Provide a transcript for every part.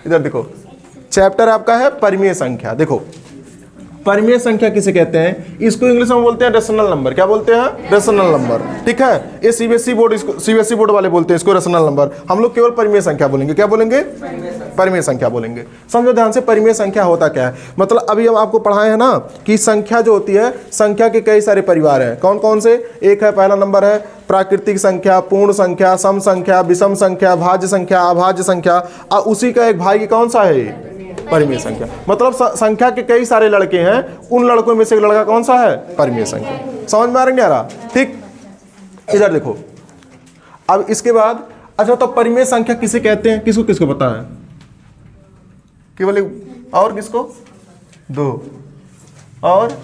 इधर देखो, चैप्टर आपका है परिमेय संख्या। देखो परिमेय संख्या किसे कहते हैं, इसको इंग्लिश में बोलते हैं रेशनल नंबर। क्या बोलते हैं? Rational number. ठीक है, ये सीबीएसई बोर्ड, इसको सीबीएसई बोर्ड वाले बोलते हैं इसको रेशनल नंबर। हम लोग केवल परिमेय संख्या बोलेंगे। क्या बोलेंगे? परिमेय संख्या बोलेंगे। समझो ध्यान से, परिमेय संख्या होता क्या है। मतलब अभी हम आपको पढ़ाए हैं ना कि संख्या जो होती है, संख्या के कई सारे परिवार हैं। कौन कौन से? एक है, पहला नंबर है प्राकृतिक संख्या, पूर्ण संख्या, सम संख्या, विषम संख्या, भाज्य संख्या, अभाज्य संख्या, और उसी का एक भाई कौन सा है? परिमेय संख्या। मतलब संख्या के कई सारे लड़के हैं, उन लड़कों में से एक लड़का कौन सा है? परिमेय संख्या। समझ में आ रहा? ठीक, इधर देखो। अब इसके बाद अच्छा, तो परिमेय संख्या किसे कहते हैं? किसको किसको पता है? केवल एक और, किसको? दो और,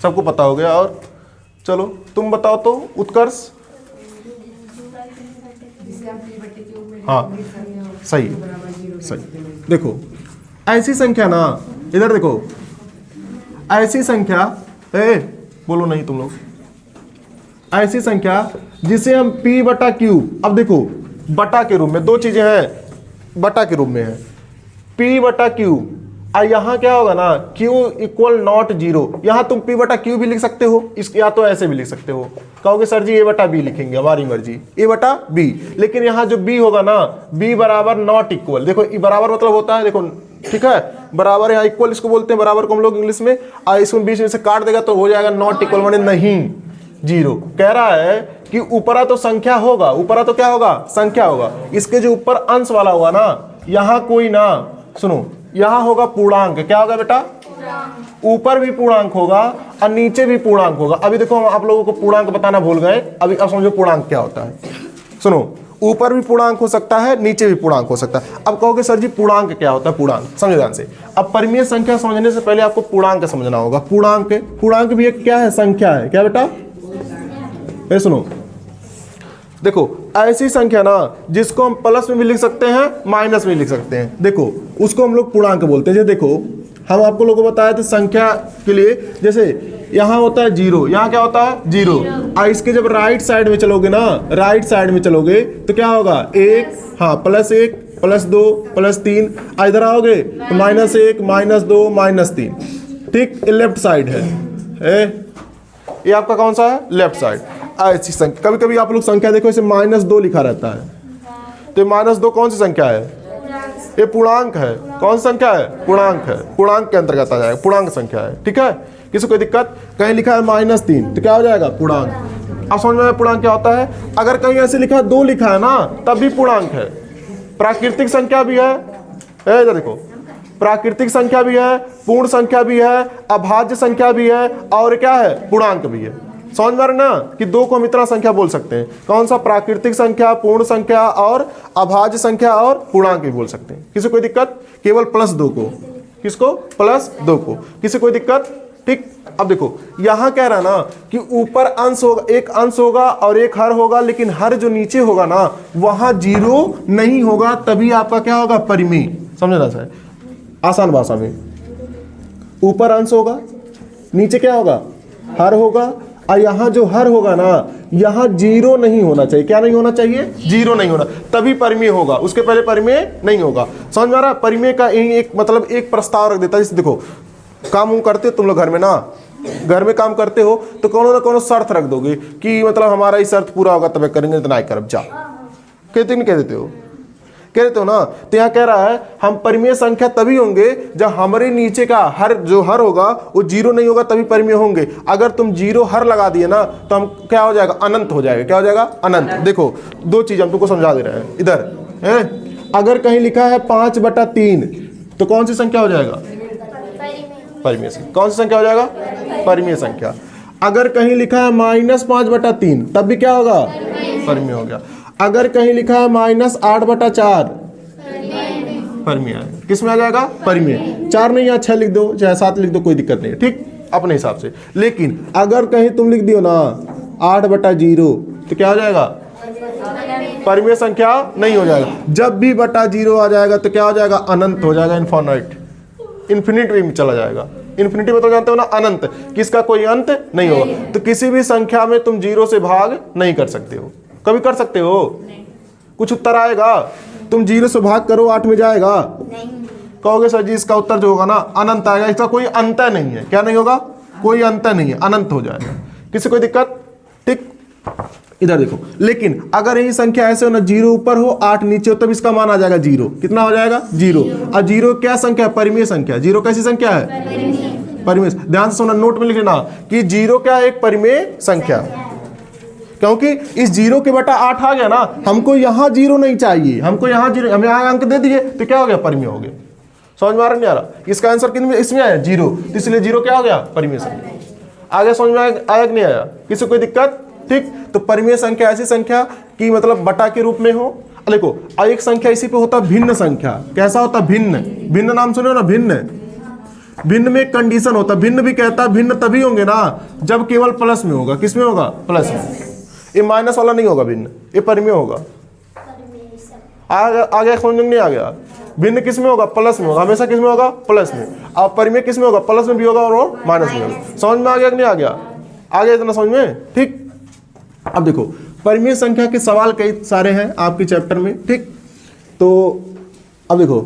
सबको पता हो गया। और चलो तुम बताओ तो, उत्कर्ष। हाँ सही सही। देखो ऐसी संख्या ना, इधर देखो, ऐसी संख्या, बोलो नहीं तुम लोग, ऐसी संख्या जिसे हम p बटा क्यू, अब देखो बटा के रूप में, दो चीजें हैं बटा के रूप में है, p बटा क्यू, और यहाँ क्या होगा ना, q इक्वल नॉट जीरो। यहाँ तुम p बटा क्यू भी लिख सकते हो, इस या तो ऐसे भी लिख सकते हो। कहोगे सर जी a बटा b लिखेंगे, हमारी मर्जी, a बटा b। लेकिन यहाँ जो b होगा ना, b बराबर नॉट इक्वल। देखो बराबर मतलब होता है, देखो ठीक है, बराबर, यहाँ इक्वल इसको बोलते हैं, बराबर को हम लोग इंग्लिश में, और इसमें बीच में से काट देगा तो हो जाएगा नॉट इक्वल, माने नहीं, जीरो। कह रहा है कि ऊपरा तो संख्या होगा, ऊपरा तो क्या होगा? संख्या होगा। इसके जो ऊपर अंश वाला होगा ना, यहाँ कोई ना, सुनो, यहाँ होगा पूर्णांक। क्या होगा बेटा? ऊपर भी पूर्णांक होगा और नीचे भी पूर्णांक होगा। अभी देखो हम आप लोगों को पूर्णांक बताना भूल गए, अभी अब समझो पूर्णांक क्या होता है। सुनो, ऊपर भी पूर्णांक हो सकता है, नीचे भी पूर्णांक हो सकता है। अब कहोगे सर जी पूर्णांक क्या होता है? पूर्णांक समझो ध्यान से। अब परिमेय संख्या समझने से पहले आपको पूर्णांक समझना होगा। पूर्णांक भी एक क्या है? संख्या है। क्या बेटा? सुनो, देखो ऐसी संख्या ना जिसको हम प्लस में भी लिख सकते हैं, माइनस में लिख सकते हैं, देखो उसको हम लोग पूर्णांक बोलते हैं। देखो हम आपको लोगों को बताया था संख्या के लिए, जैसे यहाँ होता है जीरो, यहाँ क्या होता है? जीरो। और इसके जब राइट साइड में चलोगे ना, राइट साइड में चलोगे तो क्या होगा? एक, हाँ, प्लस एक, प्लस दो, प्लस तीन। इधर आओगे तो माइनस एक, माइनस दो, माइनस तीन। ठीक, ये लेफ्ट साइड है, ये आपका कौन सा है? Left side. ऐसी संख्या, कभी कभी आप लोग संख्या देखो इसे -2 लिखा रहता है, तो -2 कौन सी संख्या है? ये पूर्णांक है। कौन सी संख्या है? पूर्णांक है, पूर्णांक के अंतर्गत आ जाएगा, पूर्णांक संख्या है। ठीक है, किसी कोई दिक्कत? कहीं लिखा है -3 तो क्या हो जाएगा? पूर्णांक। अब समझ में पूर्णांक क्या होता है? अगर कहीं ऐसे लिखा है 2 लिखा है ना, तब भी पूर्णांक है। प्राकृतिक संख्या भी है, इधर देखो, प्राकृतिक संख्या भी है, पूर्ण संख्या भी है, अभाज्य संख्या भी है, और क्या है? पूर्णांक भी है। समझ में आ रहा ना कि दो को हम इतना संख्या बोल सकते हैं। कौन सा? प्राकृतिक संख्या, पूर्ण संख्या और अभाज्य संख्या, और पूर्णांक भी बोल सकते हैं। किसी कोई दिक्कत? केवल +2 को, किसको? +2 को। किसी कोई दिक्कत? ठीक। अब देखो यहां कह रहा ना कि ऊपर अंश होगा, एक अंश होगा और एक हर होगा, लेकिन हर जो नीचे होगा ना वहां जीरो नहीं होगा, तभी आपका क्या होगा? परिमेय। समझना सर, आसान भाषा में, ऊपर अंश होगा, नीचे क्या होगा? हर होगा, और यहाँ जो हर होगा ना, यहाँ जीरो नहीं होना चाहिए। क्या नहीं होना चाहिए? जीरो नहीं होना, तभी परिमेय होगा, उसके पहले परिमेय नहीं होगा। समझ में आ रहा? परिमेय का एक मतलब एक प्रस्ताव रख देता है। जैसे देखो काम करते हो तुम लोग घर में ना, घर में काम करते हो तो कोनो ना कोनो शर्त रख दोगे कि मतलब हमारा ही शर्त पूरा होगा तब करेंगे, तो ना करब जा, कहते नहीं? कह देते हो, कह देते हो ना। तो यहाँ कह रहा है हम परिमेय संख्या तभी होंगे जब हमारे नीचे का हर जो हर होगा वो जीरो नहीं होगा, तभी परिमेय होंगे। अगर तुम जीरो हर लगा दिए ना तो हम क्या हो जाएगा? अनंत हो जाएगा। क्या हो जाएगा? अनंत। देखो दो चीज हम तुमको समझा दे रहे हैं इधर है। अगर कहीं लिखा है 5/3 तो कौन सी संख्या हो जाएगा? परिमेय संख्या। कौन सी संख्या हो जाएगा? परिमेय संख्या। अगर कहीं लिखा है -5/3 तब भी क्या होगा? परिमेय हो गया। अगर कहीं लिखा है -8/4 परिमेय है। किस में आ जाएगा? परिमेय। 4 नहीं, या 6 लिख दो, चाहे 7 लिख दो, कोई दिक्कत नहीं है। ठीक, अपने हिसाब से। लेकिन अगर कहीं तुम लिख दियो ना 8/0 तो क्या हो जाएगा? परिमेय संख्या नहीं हो जाएगा। जब भी /0 आ जाएगा तो क्या हो जाएगा? अनंत हो जाएगा, इनफाइनाइट, इन्फिनिटी में चला जाएगा। इन्फिनिटी में तो जानते हो ना, अनंत, किसका कोई अंत नहीं होगा। तो किसी भी संख्या में तुम जीरो से भाग नहीं कर सकते हो। कभी कर सकते हो? कुछ उत्तर आएगा? तुम 0 से भाग करो 8 में जाएगा? कहोगे सर जी इसका उत्तर जो होगा ना अनंत आएगा, इसका कोई अंत नहीं है। क्या नहीं होगा? कोई अंत नहीं है, अनंत हो जाएगा। किसी कोई दिक्कत? ठीक, इधर देखो। लेकिन अगर यही संख्या ऐसे हो ना 0 ऊपर हो 8 नीचे हो, तब इसका मान आ जाएगा 0। कितना हो जाएगा? 0। और 0 क्या संख्या है? परिमेय संख्या। 0 कैसी संख्या है? परिमेय। ध्यान से सुनना, नोट में लिख लेना कि 0 क्या है? एक परिमेय संख्या। क्योंकि इस 0 के बटा 8 आ गया ना, हमको यहाँ 0 नहीं चाहिए, हमको यहाँ 0, हमें यहाँ अंक दे दिए तो क्या हो गया? परिमेय हो गया। समझ में आ रहा नहीं आ रहा? इसका आंसर कितने इसमें आया? 0, तो इसलिए 0 क्या हो गया? परिमेय संख्या। आगे समझ में आया कि नहीं आया? किसी कोई दिक्कत? ठीक, तो परिमेय संख्या ऐसी संख्या कि मतलब बटा के रूप में हो। देखो एक संख्या इसी पे होता भिन्न संख्या। कैसा होता? भिन्न। भिन्न नाम सुने हो ना? भिन्न। भिन्न में एक कंडीशन होता, भिन्न भी कहता भिन्न तभी होंगे ना जब केवल प्लस में होगा। किस में होगा? प्लस में। ये माइनस वाला नहीं होगा भिन्न, ये परिमेय होगा। आगे समझ में नहीं आ गया? भिन्न किस में होगा? प्लस में होगा। हमेशा किस में होगा? प्लस में। अब परिमेय किस में होगा? प्लस में भी होगा और माइनस में होगा। समझ में आ गया कि नहीं आ गया? आ गया इतना समझ में? ठीक, अब देखो परिमेय संख्या के सवाल कई सारे हैं आपके चैप्टर में। ठीक, तो अब देखो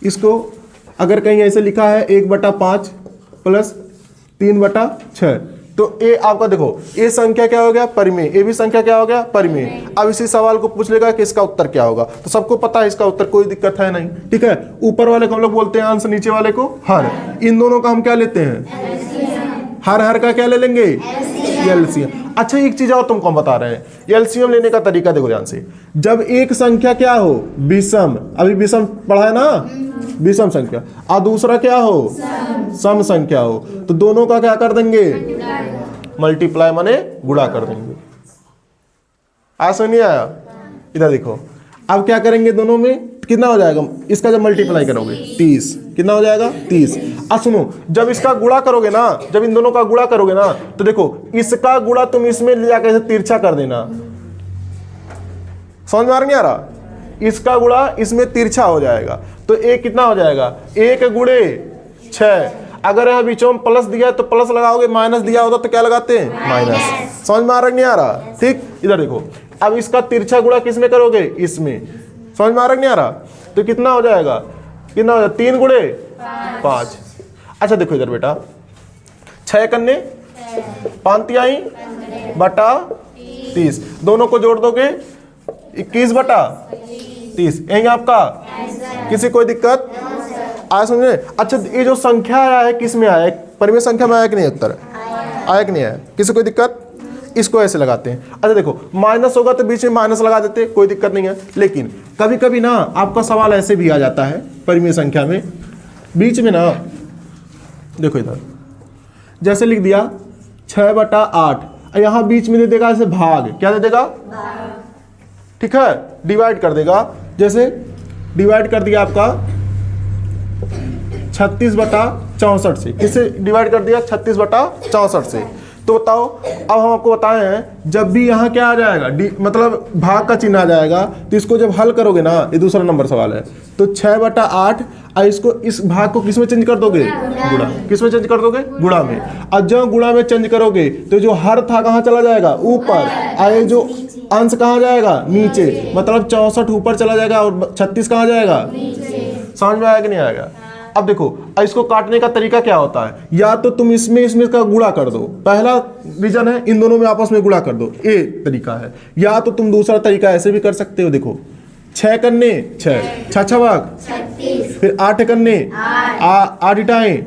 इसको अगर कहीं ऐसे लिखा है 1/5 प्लस 3/6, तो ये आपका देखो ये संख्या क्या हो गया? परिमेय। ये भी संख्या क्या हो गया? परिमेय। अब इसी सवाल को पूछ लेगा कि इसका उत्तर क्या होगा, तो सबको पता है इसका उत्तर, कोई दिक्कत है नहीं। ठीक है, ऊपर वाले को हम लोग बोलते हैं अंश, नीचे वाले को हर। इन दोनों का हम क्या लेते हैं? हर का क्या ले लेंगे? एलसीएम। अच्छा एक चीज और तुमको हम बता रहे हैं, एलसीएम लेने का तरीका देखो ध्यान से। जब एक संख्या क्या हो? विषम, अभी विषम पढ़ा है ना, विषम संख्या, और दूसरा क्या हो? सम संख्या हो, तो दोनों का क्या कर देंगे? मल्टीप्लाई माने गुणा कर देंगे। ऐसा नहीं आया? इधर देखो, अब क्या करेंगे दोनों में? कितना हो जाएगा इसका जब मल्टीप्लाई करोगे? 30। कितना हो जाएगा? 30। अब सुनो, जब इसका गुणा करोगे ना, जब इन दोनों का गुणा करोगे ना, तो देखो इसका गुणा तुम इसमें ले जाकर तिरछा कर देना। समझ में आ नहीं आ रहा? इसका गुणा इसमें तिरछा हो जाएगा, तो एक कितना हो जाएगा? 1 गुणे 6। अगर यहाँ बीचों में प्लस दिया है तो प्लस लगाओगे, माइनस दिया होता तो क्या लगाते हैं? माइनस। समझ में आ रहा नहीं आ रहा? ठीक, इधर देखो, अब इसका तिरछा गुणा किस में करोगे? इसमें। समझ में आ रहा नहीं आ रहा? तो कितना हो जाएगा? कितना हो जाएगा? 3 गुणे 5। अच्छा देखो इधर बेटा, 6 कन्ने 5 बटा 30, दोनों को जोड़ दोगे 21/30, यही आपका। किसी कोई दिक्कत आया समझे? अच्छा ये जो संख्या आया है किस में आया है? परिमेय संख्या में आया कि नहीं? उत्तर आया कि नहीं आया? किसी कोई दिक्कत? इसको ऐसे लगाते हैं। अच्छा देखो माइनस होगा तो बीच में माइनस लगा देते, कोई दिक्कत नहीं है। लेकिन कभी कभी ना आपका सवाल ऐसे भी आ जाता है परिमेय संख्या में, बीच में ना देखो इधर जैसे लिख दिया 6/8, यहां बीच में दे देगा ऐसे भाग। क्या दे देगा? ठीक है, डिवाइड कर देगा। जैसे डिवाइड कर दिया आपका 36/64 से। किससे डिवाइड कर दिया? 36/64 से। तो बताओ, अब हम आपको बताए हैं जब भी यहाँ क्या आ जाएगा? मतलब भाग का चिन्ह आ जाएगा, तो इसको जब हल करोगे ना, ये दूसरा नंबर सवाल है, तो 6/8 और इसको इस भाग को किस में चेंज कर दोगे? गुणा। किस में चेंज कर दोगे? गुणा में। और जब गुणा में चेंज करोगे तो जो हर था कहाँ चला जाएगा? ऊपर। और जो अंश कहाँ जाएगा? नीचे। मतलब 64 ऊपर चला जाएगा और 36 कहाँ जाएगा? समझ में आया कि नहीं आएगा? अब देखो इसको काटने का तरीका क्या होता है? या तो तुम इसमें का गुणा कर दो, पहला रीजन है, इन दोनों में आपस में गुणा कर दो, ये तरीका है। या तो तुम दूसरा तरीका ऐसे भी कर सकते हो। देखो 6 कन्ने 6, 6 भाग, फिर 8 कन्ने 8 इटाएं,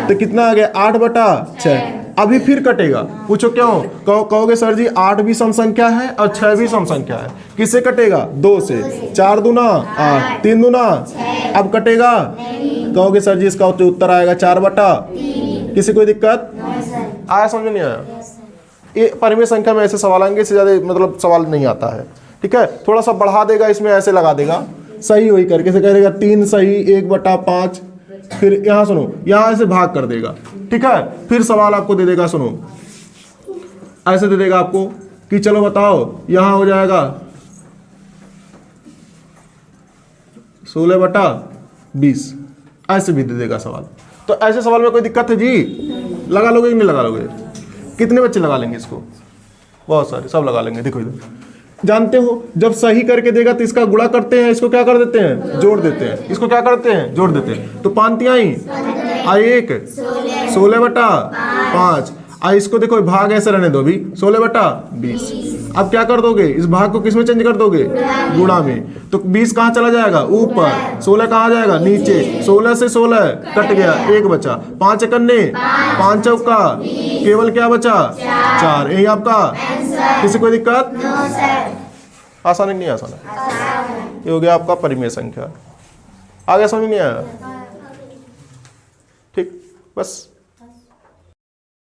तो कितना आ गया? 8/6। अभी फिर कटेगा। पूछो क्यों? कहोगे सर जी 8 भी सम संख्या है और 6 भी सम संख्या है। किससे कटेगा? 2 से। 4 दूना 8, 3 दूना, अब कटेगा? कहोगे सर जी इसका उत्तर आएगा 4/। किसी कोई दिक्कत आया? समझ नहीं आया? ये परिमेय संख्या में ऐसे सवाल आएंगे, इससे ज्यादा मतलब सवाल नहीं आता है। ठीक है, थोड़ा सा बढ़ा देगा, इसमें ऐसे लगा देगा सही वही करके से कह देगा 3 सही 1/5, फिर यहाँ सुनो यहाँ ऐसे भाग कर देगा। ठीक है, फिर सवाल आपको दे देगा, सुनो ऐसे दे देगा आपको कि चलो बताओ यहाँ हो जाएगा 16/20, ऐसे भी दे देगा सवाल। तो ऐसे सवाल में कोई दिक्कत है जी? लगा लोगे कि नहीं लगा लोगे? कितने बच्चे लगा लेंगे इसको? बहुत सारे, सब लगा लेंगे। देखो इधर जानते हो जब सही करके देगा तो इसका गुणा करते हैं, इसको क्या कर देते हैं, जोड़ देते हैं, इसको क्या करते हैं, जोड़ देते हैं। तो पांतियां आई 1 16/5। इसको देखो भाग ऐसे रहने दो, अभी 16/20। अब क्या कर दोगे, इस भाग को किस में चेंज कर दोगे, गुणा में। तो 20 कहाँ चला जाएगा, ऊपर, 16 कहाँ जाएगा, नीचे। 16 से 16 कट गया, 1 बचा। 5 एकन्ने 5 चौका, केवल क्या बचा, 4। यही आपका, किसी कोई दिक्कत, आसान है नहीं आसान है, ये हो गया आपका परिमेय संख्या। आगे समझ नहीं आया, ठीक, बस